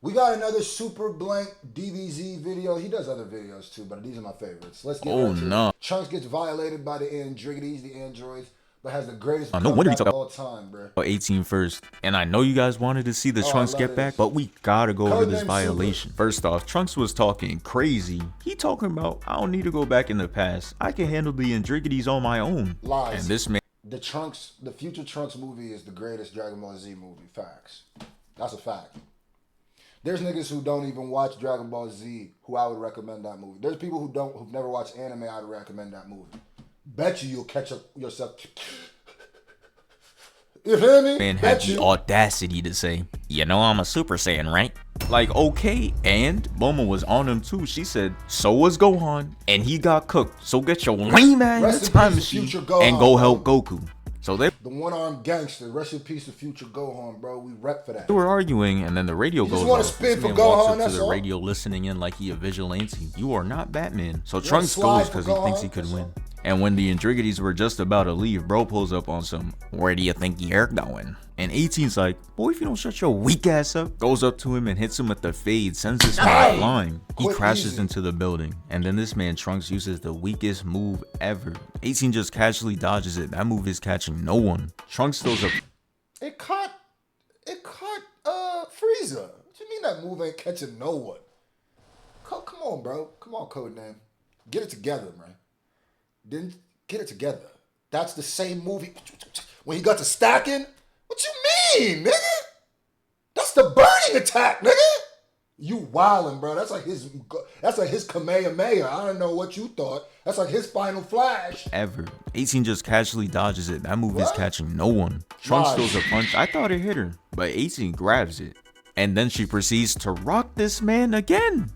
We got another Super Blank DBZ video. He does other videos too, but these are my favorites. Let's get right to it. Chunks gets violated by the ANDRIGGIDIES, the androids, but has the greatest comeback of all time, bro. 18 first. And I know you guys wanted to see the Trunks get back, but we gotta go over this violation. First off, Trunks was talking crazy. He talking about, I don't need to go back in the past. I can handle the ANDRIGGIDIES on my own. Lies. And this man... The future Trunks movie is the greatest Dragon Ball Z movie. Facts. That's a fact. There's niggas who don't even watch Dragon Ball Z who I would recommend that movie. There's people who've never watched anime, I'd recommend that movie. Bet you'll catch up yourself. You feel me? Man had the audacity to say, you know I'm a Super Saiyan, right? Like, okay, and Bulma was on him too. She said, so was Gohan, and he got cooked. So get your lame ass in the time machine and go help Goku. So they... The one-armed gangster. Rest in peace to future Gohan, bro. We rep for that. They were arguing, and then the radio goes off. This man walks up to the radio listening in like he a vigilante. You are not Batman. So Trunks goes because he thinks he could win. And when the ANDRIGGIDIES were just about to leave, bro pulls up on some, where do you think you're going? And 18's like, boy, if you don't shut your weak ass up, goes up to him and hits him with the fade, sends this man flying. He crashes into the building, and then this man Trunks uses the weakest move ever. 18 just casually dodges it. That move is catching no one. Trunks throws up. It caught Frieza. What you mean that move ain't catching no one? Come on, bro. Come on, Codename. Get it together, man. Didn't get it together. That's the same movie. When he got to stacking, what you mean, nigga? That's the burning attack, nigga. You wildin', bro. That's like his Kamehameha. I don't know what you thought. That's like his final flash. Ever. 18 just casually dodges it. That move is catching no one. Trunks throws a punch. I thought it hit her, but 18 grabs it. And then she proceeds to rock this man again.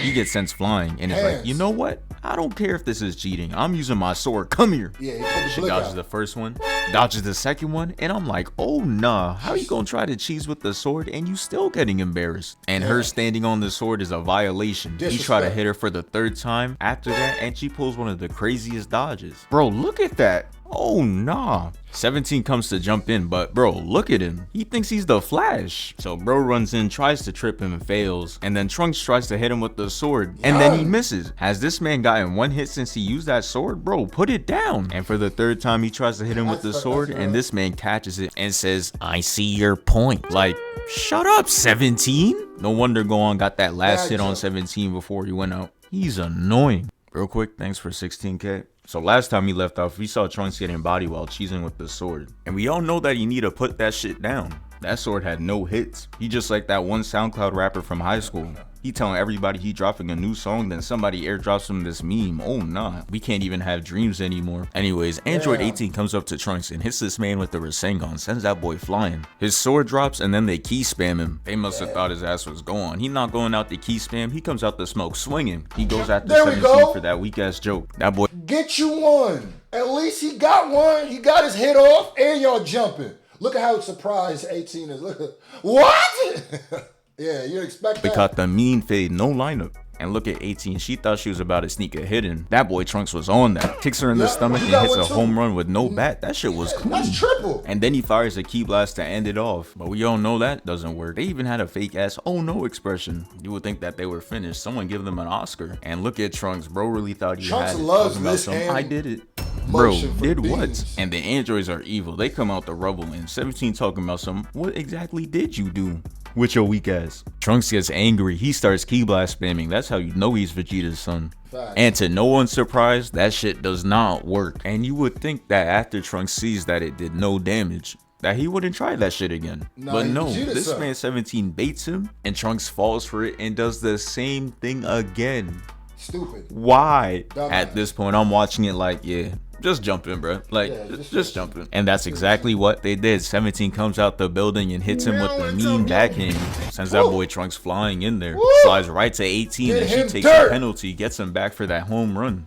He gets sent flying and is like, you know what? I don't care if this is cheating. I'm using my sword. Come here. Yeah, she dodges the first one, dodges the second one, and I'm like, oh nah, how you gonna try to cheese with the sword and you still getting embarrassed? And her standing on the sword is a violation. He tried to hit her for the third time after that, and she pulls one of the craziest dodges. Bro, look at that. Oh nah. 17 comes to jump in, but bro, look at him. He thinks he's the Flash. So bro runs in, tries to trip him and fails. And then Trunks tries to hit him with the sword, and then he misses. Has this man gotten one hit since he used that sword? Bro, put it down. And for the third time, he tries to hit him with the sword, and this man catches it and says, I see your point. Like, shut up, 17. No wonder Gohan got that last hit on 17 before he went out. He's annoying. Real quick, thanks for 16K. So last time he left off, we saw Trunks getting body while cheesing with the sword. And we all know that you need to put that shit down. That sword had no hits. He just like that one SoundCloud rapper from high school. He telling everybody he dropping a new song, then somebody airdrops him this meme. Oh nah, we can't even have dreams anymore. Anyways, Android 18 comes up to Trunks and hits this man with the Rasengan, sends that boy flying. His sword drops and then they key spam him. They must have thought his ass was gone. He not going out the key spam, he comes out the smoke swinging. He goes after 17 for that weak ass joke. That boy get you one. At least he got one. He got his hit off and y'all jumping. Look at how surprised 18 is. Look at what? Yeah, you expect that. They caught the mean fade, no lineup. And look at 18, she thought she was about to sneak a hit in. That boy Trunks was on that. Kicks her in the stomach and hits a home run with no bat. That shit was cool. That's triple. And then he fires a key blast to end it off. But we all know that doesn't work. They even had a fake ass oh no expression. You would think that they were finished. Someone give them an Oscar. And look at Trunks, bro really thought he had it. Loves this I did it. Bro, did what? And the androids are evil. They come out the rubble and 17 talking about what exactly did you do with your weak ass? Trunks gets angry. He starts key blast spamming. That's how you know he's Vegeta's son. And to no one's surprise, that shit does not work. And you would think that after Trunks sees that it did no damage, that he wouldn't try that shit again. But no, this man 17 baits him and Trunks falls for it and does the same thing again. Stupid. Why? At this point, I'm watching it like, yeah, just jump in, bro. Like, just jump in. And that's exactly what they did. 17 comes out the building and hits him with the mean backhand. Sends that boy Trunks flying in there. Slides right to 18 and she takes a penalty, gets him back for that home run.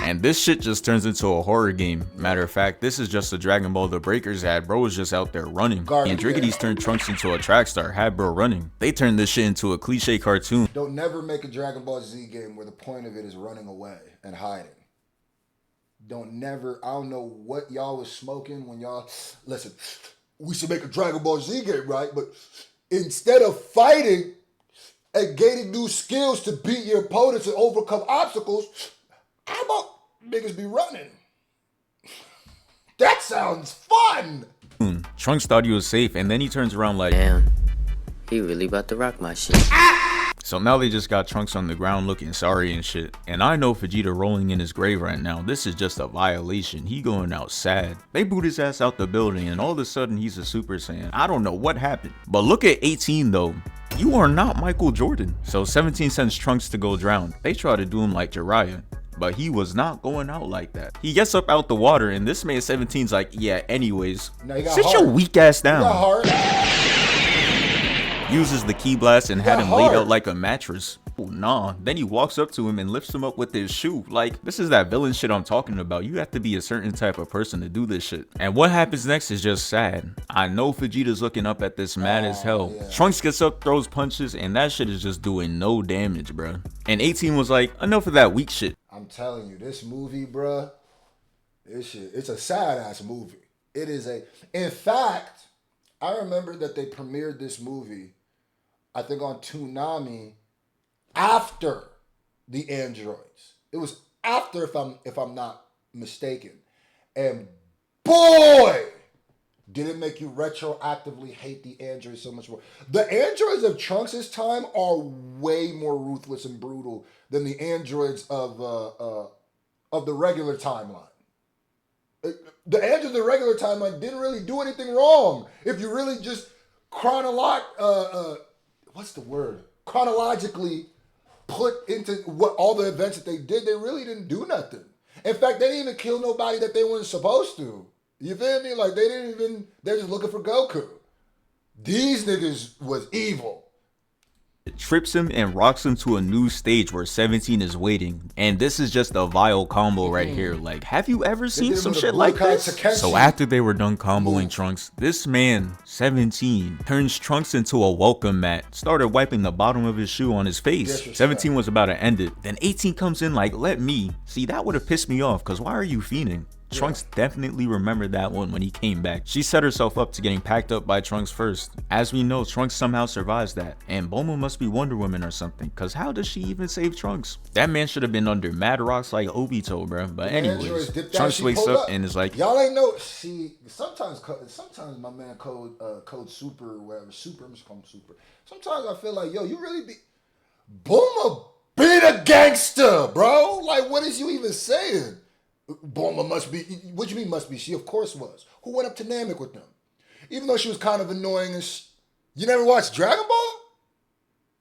And this shit just turns into a horror game. Matter of fact, this is just a Dragon Ball the Breakers had. Bro was just out there running. ANDRIGGIDIES turned Trunks into a track star, had bro running. They turned this shit into a cliche cartoon. Don't never make a Dragon Ball Z game where the point of it is running away and hiding. Don't never, I don't know what y'all was smoking when y'all, listen, we should make a Dragon Ball Z game, right? But Instead of fighting and gaining new skills to beat your opponents and overcome obstacles, how about niggas be running? That sounds fun. Trunks thought he was safe, and then he turns around like, damn, he really about to rock my shit. So now they just got Trunks on the ground looking sorry and shit. And I know Vegeta rolling in his grave right now. This is just a violation. He going out sad. They boot his ass out the building and all of a sudden he's a Super Saiyan. I don't know what happened. But look at 18 though. You are not Michael Jordan. So 17 sends Trunks to go drown. They try to do him like Jiraiya. But he was not going out like that. He gets up out the water and this man 17's like, yeah, anyways, sit your weak ass down. Uses the ki blast and had him laid out like a mattress. Oh, nah. Then he walks up to him and lifts him up with his shoe. Like, this is that villain shit I'm talking about. You have to be a certain type of person to do this shit. And what happens next is just sad. I know Vegeta's looking up at this mad as hell. Yeah. Trunks gets up, throws punches, and that shit is just doing no damage, bruh. And 18 was like, enough of that weak shit. I'm telling you, this movie, bruh, this shit, it's a sad ass movie. It is a, in fact, I remember that they premiered this movie, I think on Toonami, after the Androids. It was after, if I'm not mistaken. And boy, did it make you retroactively hate the androids so much more. The androids of Trunks' time are way more ruthless and brutal than the androids of the regular timeline. The androids of the regular timeline didn't really do anything wrong. If you really just chronologically put into what all the events that they did, they really didn't do nothing. In fact, they didn't even kill nobody that they weren't supposed to. You feel me? Like, they're just looking for Goku. These niggas was evil. It trips him and rocks him to a new stage where 17 is waiting. And this is just a vile combo right here. Like, have you ever seen some shit like this? So after they were done comboing Trunks, this man, 17, turns Trunks into a welcome mat, started wiping the bottom of his shoe on his face. 17 was about to end it. Then 18 comes in like, let me. See, that would have pissed me off, because why are you fiending? Trunks definitely remembered that one when he came back. She set herself up to getting packed up by Trunks first. As we know, Trunks somehow survives that. And Bulma must be Wonder Woman or something, cause how does she even save Trunks? That man should have been under mad rocks like Obito, bro. But anyways, Trunks wakes up and is like, y'all ain't know. See, sometimes my man code super or whatever, super, I'm just calling him super. Sometimes I feel like, yo, you really be Bulma be the gangster, bro. Like, what is you even saying? Bulma must be, what do you mean must be? She of course was. Who went up to Namek with them? Even though she was kind of annoying and you never watched Dragon Ball?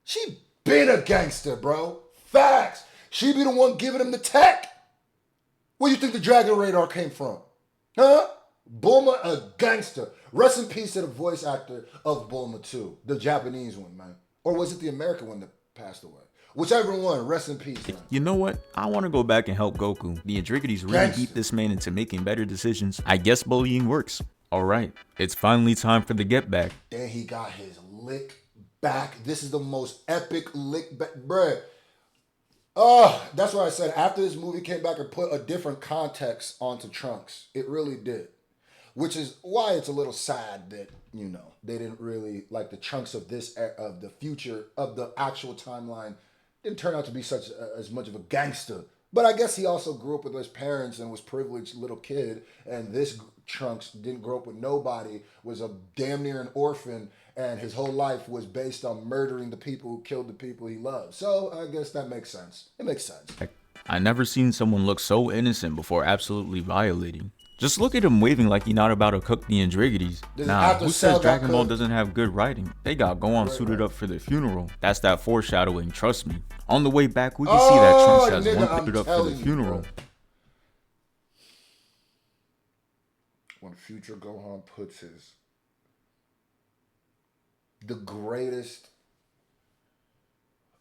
She been a gangster, bro. Facts. She be the one giving him the tech. Where you think the Dragon Radar came from? Huh? Bulma a gangster. Rest in peace to the voice actor of Bulma too. The Japanese one, man. Or was it the American one that passed away? Whichever one, rest in peace, man. You know what? I want to go back and help Goku. The Andriggidies really beat this man into making better decisions. I guess bullying works. Alright, it's finally time for the get back. Then he got his lick back. This is the most epic lick back, bruh. Oh, that's what I said. After this movie came back and put a different context onto Trunks. It really did. Which is why it's a little sad that, you know, they didn't really, like the Trunks of the future, of the actual timeline, didn't turn out to be as much of a gangster. But I guess he also grew up with his parents and was privileged little kid. And this Trunks didn't grow up with nobody, was a damn near an orphan, and his whole life was based on murdering the people who killed the people he loved. So I guess that makes sense. It makes sense. I never seen someone look so innocent before absolutely violating. Just look at him waving like he's not about to cook the Andriggidies. Nah, who says Dragon Ball doesn't have good writing? They got Gohan suited up for the funeral. That's that foreshadowing, trust me. On the way back, we can see that Trunks has one suited up for the funeral. When future Gohan puts the greatest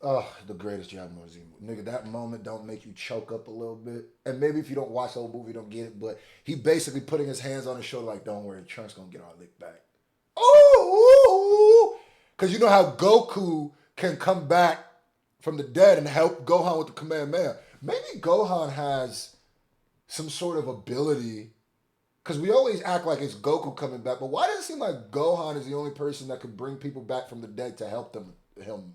Dragon Ball Z movie. Nigga, that moment don't make you choke up a little bit. And maybe if you don't watch the whole movie, you don't get it. But he basically putting his hands on his shoulder like, don't worry, Trunks gonna get our lick back. Ooh! Because you know how Goku can come back from the dead and help Gohan with the Kamehameha. Maybe Gohan has some sort of ability Because we always act like it's Goku coming back, but why does it seem like Gohan is the only person that could bring people back from the dead to help him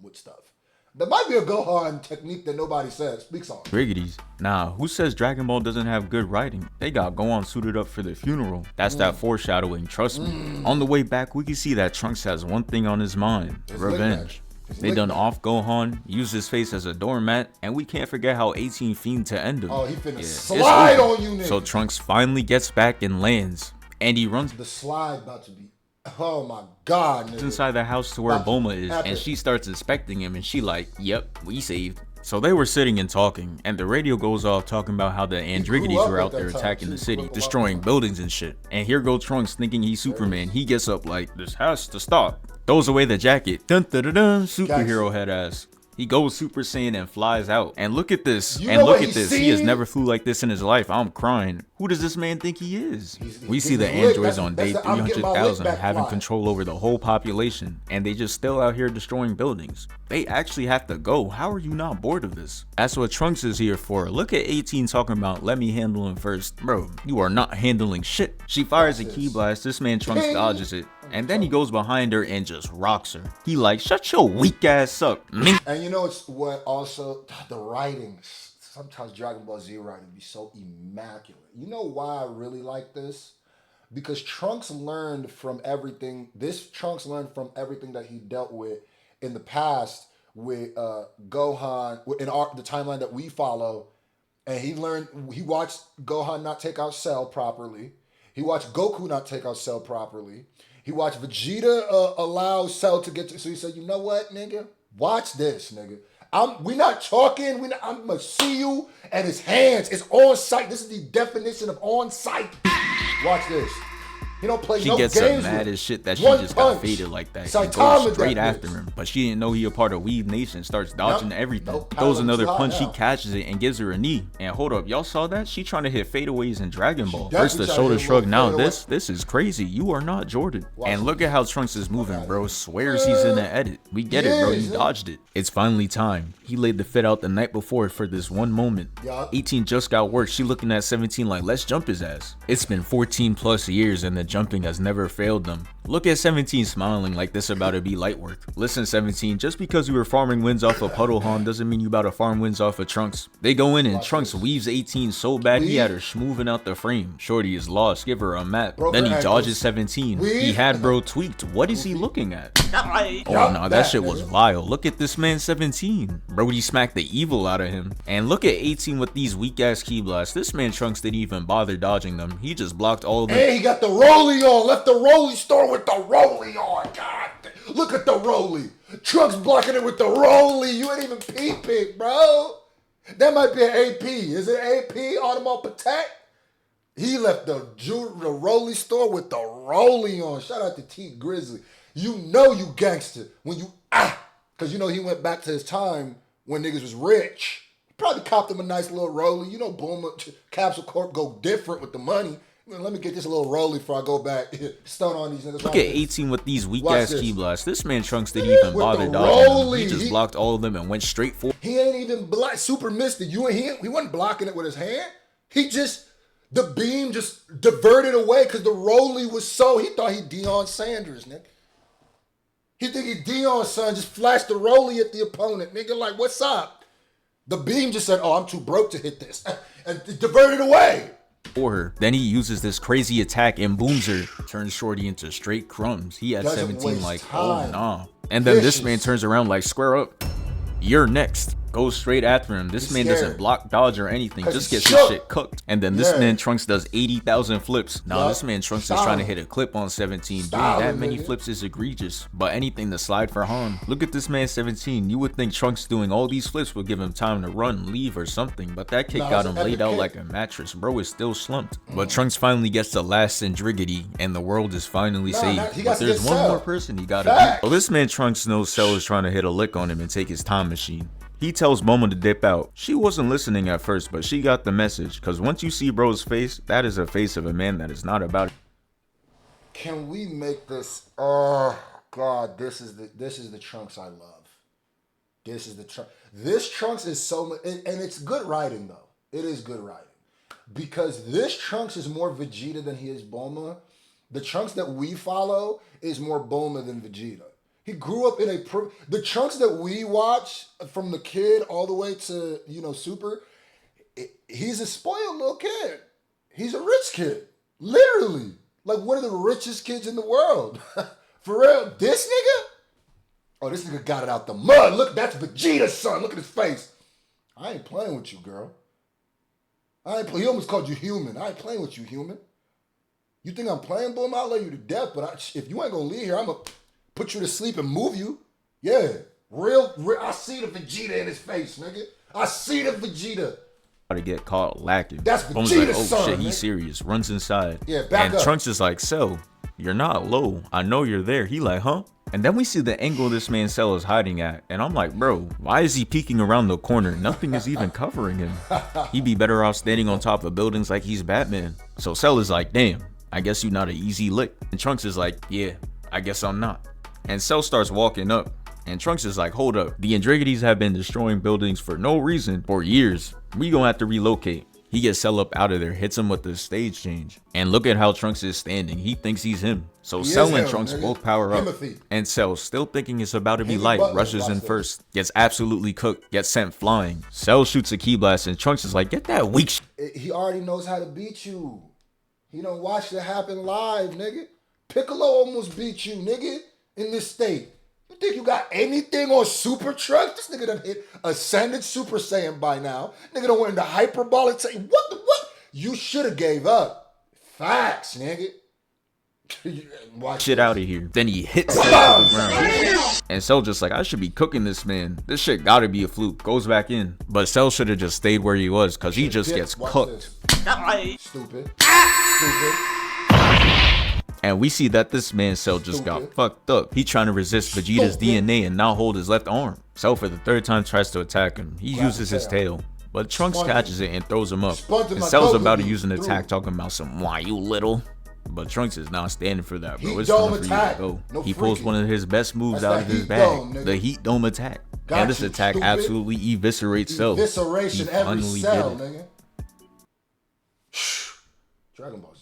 with stuff? There might be a Gohan technique that nobody speaks on. Andriggidies. Nah, who says Dragon Ball doesn't have good writing? They got Gohan suited up for the funeral. That's that foreshadowing, trust me. On the way back, we can see that Trunks has one thing on his mind, revenge. They done off Gohan, used his face as a doormat, and we can't forget how 18 fiend to end him. Oh, he finna slide on you, nigga. So Trunks finally gets back and lands, and he runs. The slide about to be, oh my God, nigga. Inside the house to where Bulma is, and she starts inspecting him, and she like, yep, we saved. So they were sitting and talking, and the radio goes off talking about how the Andriggidies were out there attacking the city, destroying buildings and shit. And here goes Trunks thinking he's Superman. He gets up like, this has to stop. Throws away the jacket. Dun dun dun dun. Superhero head ass. He goes Super Saiyan and flies out. And look at this. And look at this. He has never flew like this in his life. I'm crying. Who does this man think he is? We see the androids on day 300,000 having control over the whole population. And they just still out here destroying buildings. They actually have to go. How are you not bored of this? That's what Trunks is here for. Look at 18 talking about, let me handle him first. Bro, you are not handling shit. She fires a ki blast. This man Trunks dodges it. And then he goes behind her and just rocks her. He like, shut your weak ass up. And you know it's what also, the writings. Sometimes Dragon Ball Z writing be so immaculate. You know why I really like this? Because Trunks learned from everything. Trunks learned from everything that he dealt with in the past with Gohan, in the timeline that we follow. And he watched Gohan not take out Cell properly. He watched Goku not take out Cell properly. He watched Vegeta allow Cell to get to, so he said, you know what, nigga? Watch this, nigga. We not talking. I'm gonna see you and his hands. It's on sight. This is the definition of on sight. Watch this. He don't play no games. She gets so mad as shit that she just got faded like that. She goes straight after him, but she didn't know he a part of Weave Nation. Starts dodging everything. Throws another punch. He catches it and gives her a knee. And hold up, y'all saw that? She trying to hit fadeaways in Dragon Ball. First the shoulder shrug. Now this is crazy. You are not Jordan. And look at how Trunks is moving, bro. Swears he's in the edit. We get it, bro. You dodged it. It's finally time. He laid the fit out the night before for this one moment. 18 just got work. She looking at 17 like, let's jump his ass. It's been 14 plus years and the jumping has never failed them. Look at 17 smiling like this about to be light work. Listen 17, just because you were farming wins off of Puddle Han doesn't mean you about to farm wins off of Trunks. They go in and Trunks weaves 18 so bad he had her schmooving out the frame. Shorty is lost, give her a map. Then he dodges 17. He had bro tweaked. What is he looking at? Oh no, that shit was vile. Look at this man 17. Brody smacked the evil out of him. And look at 18 with these weak ass ki blasts. This man Trunks didn't even bother dodging them. He just blocked all of them. And he got the rolly on. Left the rolly store with the rolly on. God, look at the rolly. Trunks blocking it with the rolly. You ain't even peeping, bro. That might be an AP. Is it AP? Audemars Piguet? He left the rolly store with the rolly on. Shout out to T Grizzly. You know you gangster when you because you know he went back to his time when niggas was rich. He probably copped him a nice little rolly. You know, boom, Capsule Corp go different with the money. Let me get this little rolly before I go back. Stun on these niggas. Look at 18 with these weak ass ki blasts. This man Trunks didn't even bother dodging them. He just blocked all of them and went straight for. He ain't even super missed it. He wasn't blocking it with his hand. The beam just diverted away because the rolly was he thought he Deion Sanders, nigga. He think he Deion's son, just flashed the rolly at the opponent. Nigga, like, what's up? The beam just said, oh, I'm too broke to hit this. And it diverted away. For her. Then he uses this crazy attack and booms her. Turns Shorty into straight crumbs. He had 17 like, oh nah. And then this man turns around like, square up. You're next. Goes straight after him. This man doesn't block, dodge, or anything. Just gets his shit cooked. And then this man Trunks does 80,000 flips. Now this man Trunks is trying to hit a clip on 17. Doing that many flips is egregious. But anything to slide for Han. Look at this man 17. You would think Trunks doing all these flips would give him time to run, leave, or something. But that kick got him laid out like a mattress. Bro is still slumped. But Trunks finally gets the last Andriggidie. And the world is finally saved. But there's one more person he gotta beat. Well, this man Trunks knows Cell is trying to hit a lick on him and take his time machine. He tells Bulma to dip out. She wasn't listening at first, but she got the message. Cause once you see bro's face, that is a face of a man that is not about it. Can we make this? Oh God, this is the Trunks I love. This is the Trunks. This Trunks is so much, and it's good writing though. It is good writing. because this Trunks is more Vegeta than he is Bulma. The Trunks that we follow is more Bulma than Vegeta. He grew up in the Trunks that we watch from the kid all the way to, Super, he's a spoiled little kid. He's a rich kid. Literally. Like one of the richest kids in the world. For real. This nigga? Oh, this nigga got it out the mud. Look, that's Vegeta's son. Look at his face. I ain't playing with you, girl. He almost called you human. I ain't playing with you, human. You think I'm playing, Bulma? I'll love you to death, but if you ain't gonna leave here, I'm gonna put you to sleep and move you. Yeah. Real, I see the Vegeta in his face, nigga. I see the Vegeta. To get caught lacking. That's Bulma's Vegeta's like, oh son, shit, man. he's serious. Runs inside. Yeah, back and up. Trunks is like, Cell, you're not low. I know you're there. He like, huh? And then we see the angle this man Cell is hiding at. And I'm like, bro, why is he peeking around the corner? Nothing is even covering him. He'd be better off standing on top of buildings like he's Batman. So Cell is like, damn, I guess you're not an easy lick. And Trunks is like, yeah, I guess I'm not. And Cell starts walking up. And Trunks is like, hold up. The Andriggides have been destroying buildings for no reason for years. We gonna have to relocate. He gets Cell up out of there, hits him with the stage change. And look at how Trunks is standing. He thinks he's him. So Cell and Trunks both power up. And Cell, still thinking it's about to be light, rushes in first. Gets absolutely cooked. Gets sent flying. Cell shoots a key blast and Trunks is like, get that weak shit. He already knows how to beat you. He done watched it happen live, nigga. Piccolo almost beat you, nigga, in this state. You think you got anything on Super Trunks? This nigga done hit Ascended Super Saiyan by now. Nigga done went into Hyperbolic Saiyan. What? You should have gave up. Facts, nigga. Watch shit out of here. Then he hits Cell to the ground. And Cell just like, I should be cooking this man. This shit gotta be a fluke. Goes back in. But Cell should have just stayed where he was because he just gets cooked. Stupid. And we see that this man Cell just got fucked up. He trying to resist Vegeta's DNA and not hold his left arm. Cell for the third time tries to attack him. He uses his tail. But Trunks catches it and throws him up. And Cell's about to use an attack talking about some, why you little? But Trunks is not standing for that, bro. It's time for you to go. He pulls one of his best moves out of his bag. The Heat Dome attack. And this attack absolutely eviscerates Cell. Evisceration every cell, nigga. Dragon Ball.